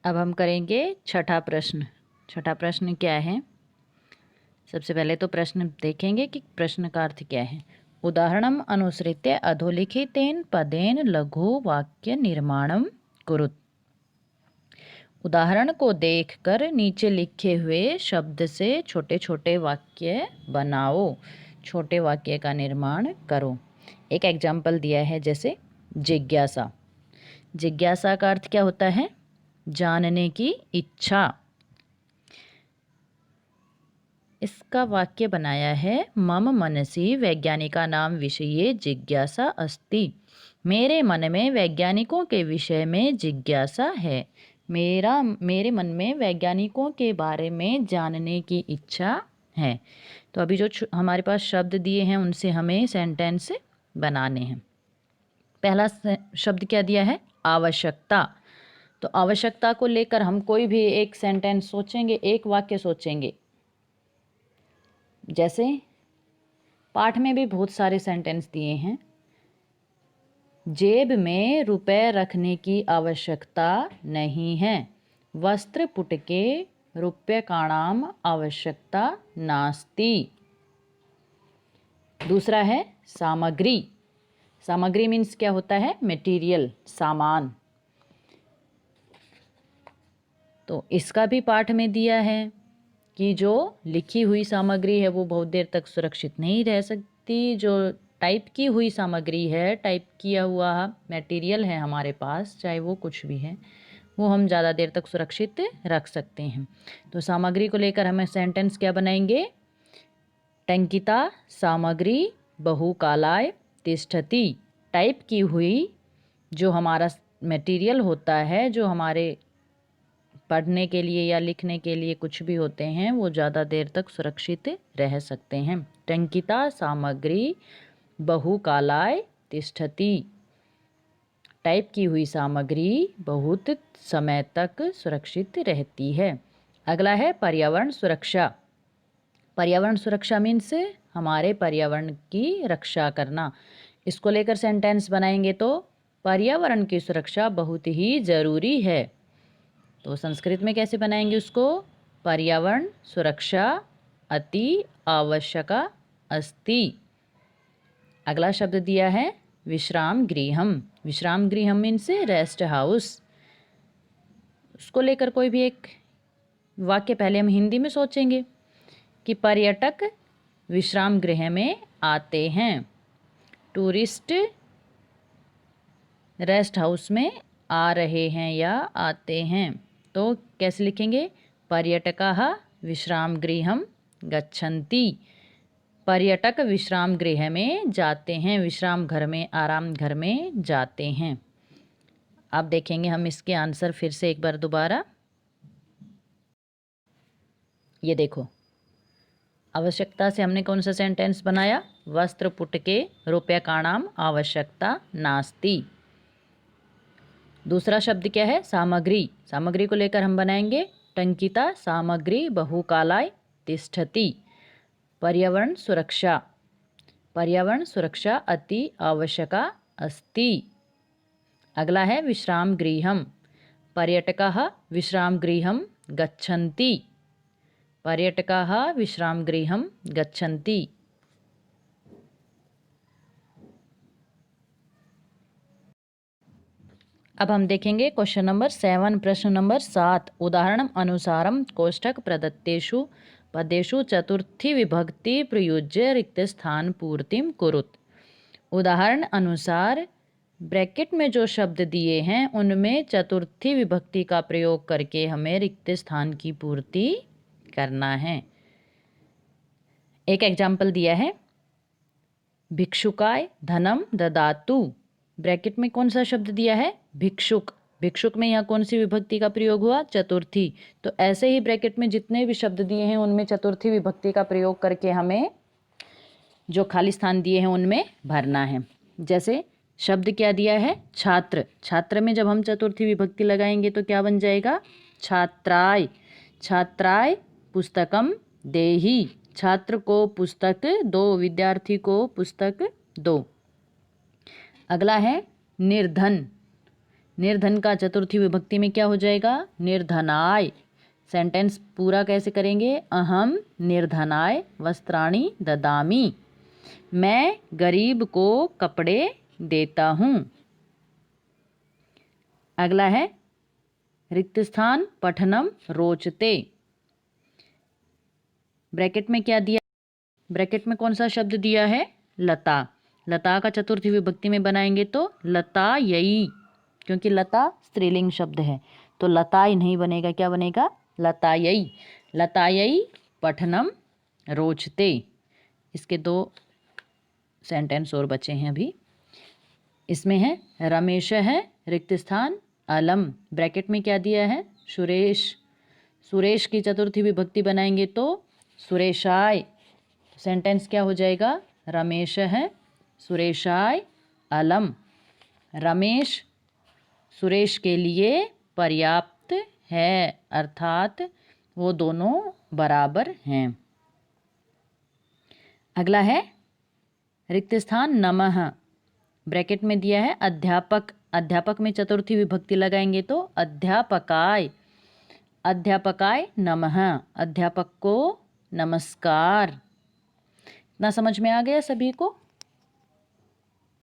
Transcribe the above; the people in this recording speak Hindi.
अब हम करेंगे छठा प्रश्न। छठा प्रश्न क्या है? सबसे पहले तो प्रश्न देखेंगे कि प्रश्न का अर्थ क्या है। उदाहरणम अनुसृत्य अधोलिखितेन पदेन लघु वाक्य निर्माणम कुरुत। उदाहरण को देखकर नीचे लिखे हुए शब्द से छोटे छोटे वाक्य बनाओ। छोटे वाक्य का निर्माण करो। एक एग्जाम्पल दिया है, जैसे जिज्ञासा। जिज्ञासा का अर्थ क्या होता है? जानने की इच्छा। इसका वाक्य बनाया है, मम मनसि वैज्ञानिकानां विषये जिज्ञासा अस्ति। मेरे मन में वैज्ञानिकों के विषय में जिज्ञासा है। मेरे मन में वैज्ञानिकों के बारे में जानने की इच्छा है। तो अभी जो हमारे पास शब्द दिए हैं उनसे हमें सेंटेंस बनाने हैं। पहला शब्द क्या दिया है? आवश्यकता। तो आवश्यकता को लेकर हम कोई भी एक सेंटेंस सोचेंगे, एक वाक्य सोचेंगे। जैसे पाठ में भी बहुत सारे सेंटेंस दिए हैं। जेब में रुपए रखने की आवश्यकता नहीं है। वस्त्र पुटके रूप्यकाणाम आवश्यकता नास्ति। दूसरा है सामग्री। सामग्री मीन्स क्या होता है? मटेरियल, सामान। तो इसका भी पाठ में दिया है कि जो लिखी हुई सामग्री है वो बहुत देर तक सुरक्षित नहीं रह सकती। जो टाइप की हुई सामग्री है, टाइप किया हुआ मटेरियल है हमारे पास, चाहे वो कुछ भी है, वो हम ज़्यादा देर तक सुरक्षित रख सकते हैं। तो सामग्री को लेकर हमें सेंटेंस क्या बनाएंगे? टंकिता सामग्री बहुकालाय तिष्ठति। टाइप की हुई जो हमारा मटेरियल होता है, जो हमारे पढ़ने के लिए या लिखने के लिए कुछ भी होते हैं, वो ज़्यादा देर तक सुरक्षित रह सकते हैं। टंकिता सामग्री बहुकालाय तिष्ठति। टाइप की हुई सामग्री बहुत समय तक सुरक्षित रहती है। अगला है पर्यावरण सुरक्षा। पर्यावरण सुरक्षा मीन्स हमारे पर्यावरण की रक्षा करना। इसको लेकर सेंटेंस बनाएंगे तो पर्यावरण की सुरक्षा बहुत ही ज़रूरी है। तो संस्कृत में कैसे बनाएंगे उसको? पर्यावरण सुरक्षा अति आवश्यका अस्ति। अगला शब्द दिया है विश्राम गृहम। विश्राम गृहम मीन्स रेस्ट हाउस। उसको लेकर कोई भी एक वाक्य पहले हम हिंदी में सोचेंगे कि पर्यटक विश्राम गृह में आते हैं। टूरिस्ट रेस्ट हाउस में आ रहे हैं या आते हैं। तो कैसे लिखेंगे? पर्यटकाः विश्राम गृहं गच्छन्ति। पर्यटक विश्राम गृह में जाते हैं, विश्राम घर में, आराम घर में जाते हैं। अब देखेंगे हम इसके आंसर फिर से एक बार दोबारा। ये देखो, आवश्यकता से हमने कौन सा सेंटेंस बनाया? वस्त्र पुटके रूप्यकाणाम आवश्यकता नास्ति। दूसरा शब्द क्या है? सामग्री। सामग्री को लेकर हम बनाएंगे टंकिता सामग्री बहुकालाय तिष्ठति। पर्यावरण सुरक्षा। पर्यावरण सुरक्षा अति आवश्यका अस्ति। अगला है विश्राम गृहम। पर्यटकाः विश्राम गृहं गच्छन्ति। पर्यटकाः विश्राम गृहं गच्छन्ति। अब हम देखेंगे क्वेश्चन नंबर 7, प्रश्न नंबर 7। उदाहरणम अनुसारम कोष्ठक प्रदत्तेषु पदेषु चतुर्थी विभक्ति प्रयुज्य रिक्त स्थान पूर्तिम कुरुत। उदाहरण अनुसार ब्रैकेट में जो शब्द दिए हैं उनमें चतुर्थी विभक्ति का प्रयोग करके हमें रिक्त स्थान की पूर्ति करना है। एक एग्जाम्पल दिया है, भिक्षुकाय धनम ददातु। ब्रैकेट में कौन सा शब्द दिया है? भिक्षुक। भिक्षुक में यहाँ कौन सी विभक्ति का प्रयोग हुआ? चतुर्थी। तो ऐसे ही ब्रैकेट में जितने भी शब्द दिए हैं उनमें चतुर्थी विभक्ति का प्रयोग करके हमें जो खाली स्थान दिए हैं उनमें भरना है। जैसे शब्द क्या दिया है? छात्र। छात्र में जब हम चतुर्थी विभक्ति लगाएंगे तो क्या बन जाएगा? छात्राय। छात्राय पुस्तकम देहि। छात्र को पुस्तक दो, विद्यार्थी को पुस्तक दो। अगला है निर्धन। निर्धन का चतुर्थी विभक्ति में क्या हो जाएगा? निर्धनाय। सेंटेंस पूरा कैसे करेंगे? अहम निर्धनाय वस्त्राणि ददामि। मैं गरीब को कपड़े देता हूँ। अगला है रिक्त स्थान पठनम रोचते। ब्रैकेट में क्या दिया? ब्रैकेट में कौन सा शब्द दिया है? लता। लता का चतुर्थी विभक्ति में बनाएंगे तो लतायई, क्योंकि लता स्त्रीलिंग शब्द है तो लताई नहीं बनेगा, क्या बनेगा? लतायई। लतायई पठनम रोचते। इसके 2 सेंटेंस और बचे हैं अभी। इसमें है रमेश है रिक्त स्थान अलम। ब्रैकेट में क्या दिया है? सुरेश। सुरेश की चतुर्थी विभक्ति बनाएंगे तो सुरेशाय। सेंटेंस क्या हो जाएगा? रमेश है सुरेशाय अलम। रमेश सुरेश के लिए पर्याप्त है, अर्थात वो दोनों बराबर हैं। अगला है रिक्त स्थान नमः। ब्रैकेट में दिया है अध्यापक। अध्यापक में चतुर्थी विभक्ति लगाएंगे तो अध्यापकाय। अध्यापकाय नमः, अध्यापक को नमस्कार। इतना समझ में आ गया सभी को?